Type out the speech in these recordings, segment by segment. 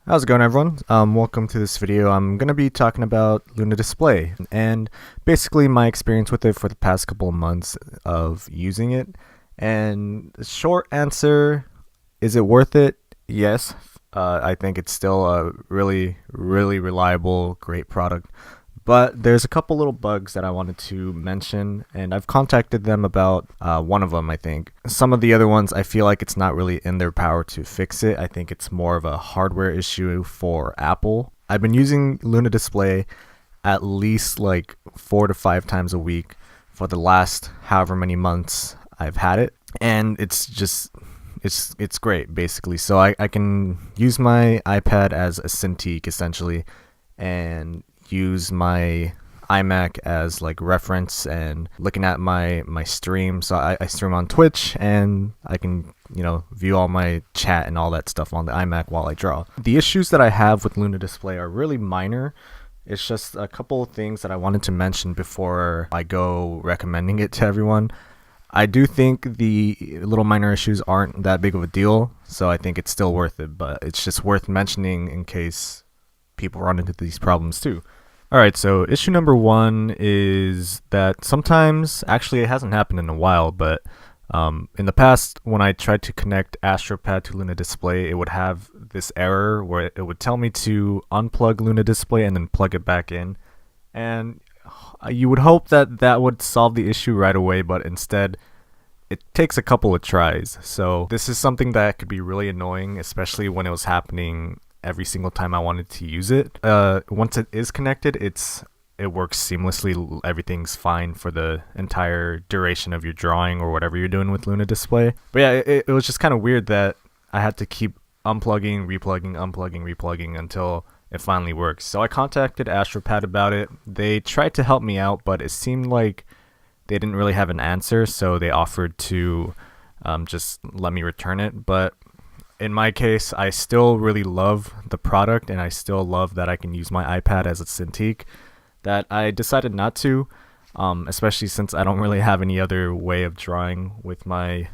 How's it going, everyone? Welcome to this video. I'm going to be talking about Luna Display and basically my experience with it for the past couple of months of using it. And the short answer, is it worth it? Yes. I think it's still a really reliable, great product. But there's a couple little bugs that I wanted to mention, and I've contacted them about one of them, I think. Some of the other ones, I feel like it's not really in their power to fix it. I think it's more of a hardware issue for Apple. I've been using Luna Display at least like 4 to 5 times a week for the last however many months I've had it, and it's great basically. So I can use my iPad as a Cintiq essentially, and use my iMac as like reference and looking at my stream. So I stream on Twitch, and I can view all my chat and all that stuff on the iMac while I draw. The issues that I have with Luna Display are really minor. It's just a couple of things that I wanted to mention before I go recommending it to everyone. I do think the little minor issues aren't that big of a deal, so I think it's still worth it, but it's just worth mentioning in case people run into these problems too. Alright, so issue number one is that sometimes, actually it hasn't happened in a while, but in the past when I tried to connect Astropad to Luna Display, it would have this error where it would tell me to unplug Luna Display and then plug it back in. And you would hope that that would solve the issue right away, but instead it takes a couple of tries. So this is something that could be really annoying, especially when it was happening every single time I wanted to use it. Once it is connected, it works seamlessly. Everything's fine for the entire duration of your drawing or whatever you're doing with Luna Display. But yeah, it was just kind of weird that I had to keep unplugging, replugging, unplugging, replugging until it finally works. So I contacted Astropad about it. They tried to help me out, but it seemed like they didn't really have an answer, so they offered to just let me return it. But in my case, I still really love the product, and I still love that I can use my iPad as a Cintiq. That I decided not to, especially since I don't really have any other way of drawing with my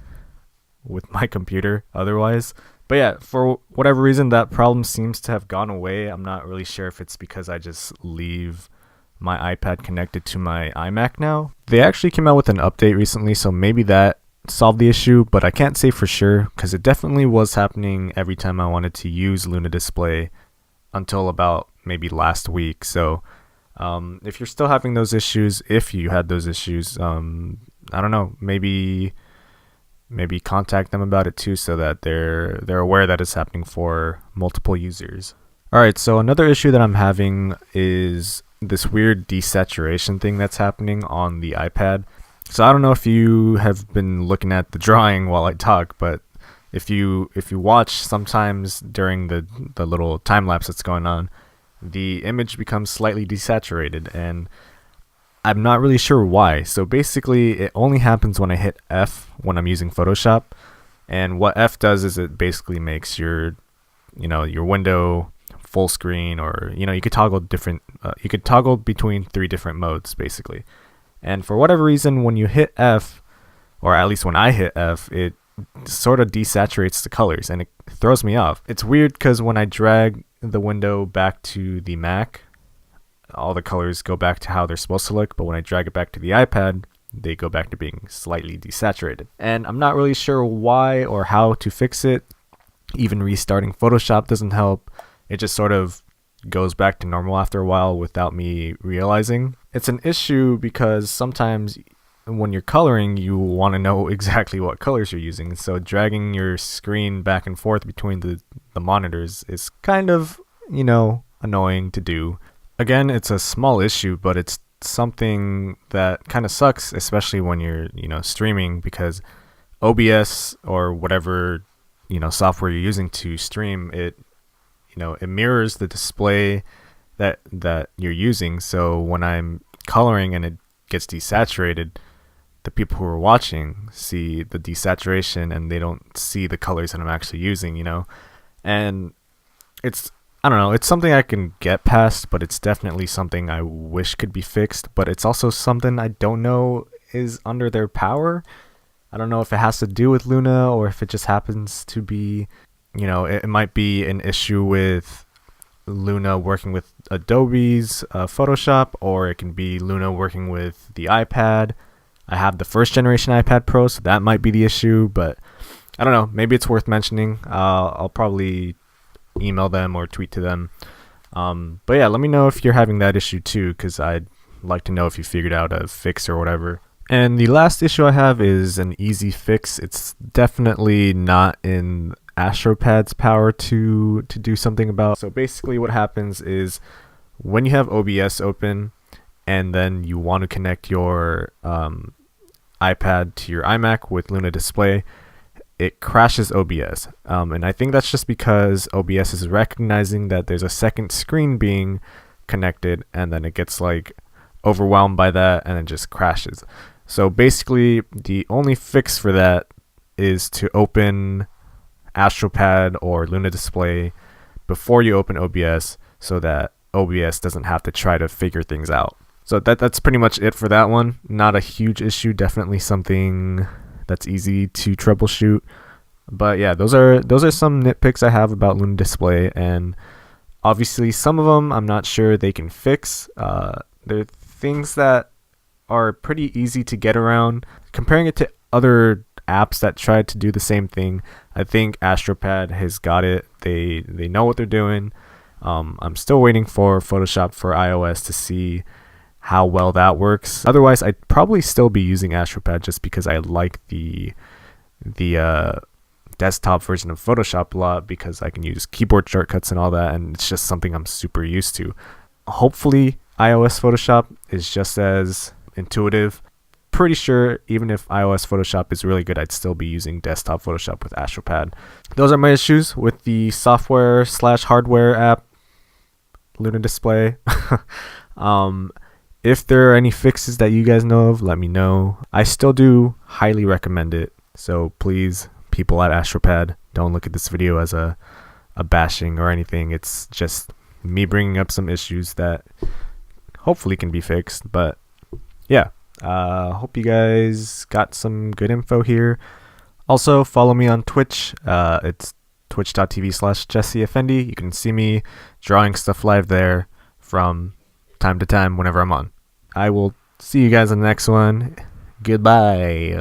computer otherwise. But yeah, for whatever reason, that problem seems to have gone away. I'm not really sure if it's because I just leave my iPad connected to my iMac now. They actually came out with an update recently, so maybe that solve the issue, but I can't say for sure because it definitely was happening every time I wanted to use Luna Display until about maybe last week. So if you're still having those issues, if you had those issues, I don't know, maybe contact them about it too, so that they're aware that it's happening for multiple users. Alright, so another issue that I'm having is this weird desaturation thing that's happening on the iPad. So I don't know if you have been looking at the drawing while I talk, but if you watch, sometimes during the little time lapse that's going on, the image becomes slightly desaturated, and I'm not really sure why. So basically it only happens when I hit F when I'm using Photoshop, and what F does is it basically makes your window full screen, or you could toggle between 3 different modes basically. And for whatever reason, when you hit F, or at least when I hit F, it sort of desaturates the colors, and it throws me off. It's weird because when I drag the window back to the Mac, all the colors go back to how they're supposed to look, but when I drag it back to the iPad, they go back to being slightly desaturated. And I'm not really sure why or how to fix it. Even restarting Photoshop doesn't help. It just sort of goes back to normal after a while without me realizing. It's an issue because sometimes when you're coloring, you want to know exactly what colors you're using, so dragging your screen back and forth between the monitors is kind of annoying to do. Again, it's a small issue, but it's something that kind of sucks, especially when you're streaming, because OBS or whatever software you're using to stream it, it mirrors the display that you're using. So when I'm coloring and it gets desaturated, the people who are watching see the desaturation and they don't see the colors that I'm actually using, and I don't know, it's something I can get past, but it's definitely something I wish could be fixed. But it's also something I don't know is under their power. I don't know if it has to do with Luna or if it just happens to be it might be an issue with Luna working with Adobe's Photoshop, or it can be Luna working with the iPad. I have the first generation iPad Pro, so that might be the issue, but I don't know. Maybe it's worth mentioning. I'll probably email them or tweet to them. But yeah, let me know if you're having that issue too, because I'd like to know if you figured out a fix or whatever. And the last issue I have is an easy fix. It's definitely not in Astropad's power to do something about. So basically what happens is when you have OBS open and then you want to connect your iPad to your iMac with Luna Display, it crashes OBS. And I think that's just because OBS is recognizing that there's a second screen being connected, and then it gets like overwhelmed by that and it just crashes. So basically the only fix for that is to open Astropad or Luna Display before you open OBS, so that OBS doesn't have to try to figure things out. So that's pretty much it for that one. Not a huge issue, definitely something that's easy to troubleshoot. But yeah, those are some nitpicks I have about Luna Display, and obviously some of them I'm not sure they can fix. They're things that are pretty easy to get around. Comparing it to other apps that tried to do the same thing, I think Astropad has got it. They know what they're doing. I'm still waiting for Photoshop for iOS to see how well that works. Otherwise, I'd probably still be using Astropad just because I like the desktop version of Photoshop a lot, because I can use keyboard shortcuts and all that, and it's just something I'm super used to. Hopefully, iOS Photoshop is just as intuitive. Pretty sure even if iOS Photoshop is really good, I'd still be using desktop Photoshop with Astropad. Those are my issues with the software/hardware app Luna Display. If there are any fixes that you guys know of, let me know. I still do highly recommend it. So please, people at Astropad, don't look at this video as a bashing or anything. It's just me bringing up some issues that hopefully can be fixed. But yeah, hope you guys got some good info here. Also, follow me on Twitch. It's twitch.tv/Jesse Effendi. You can see me drawing stuff live there from time to time whenever I'm on. I will see you guys in the next one. Goodbye.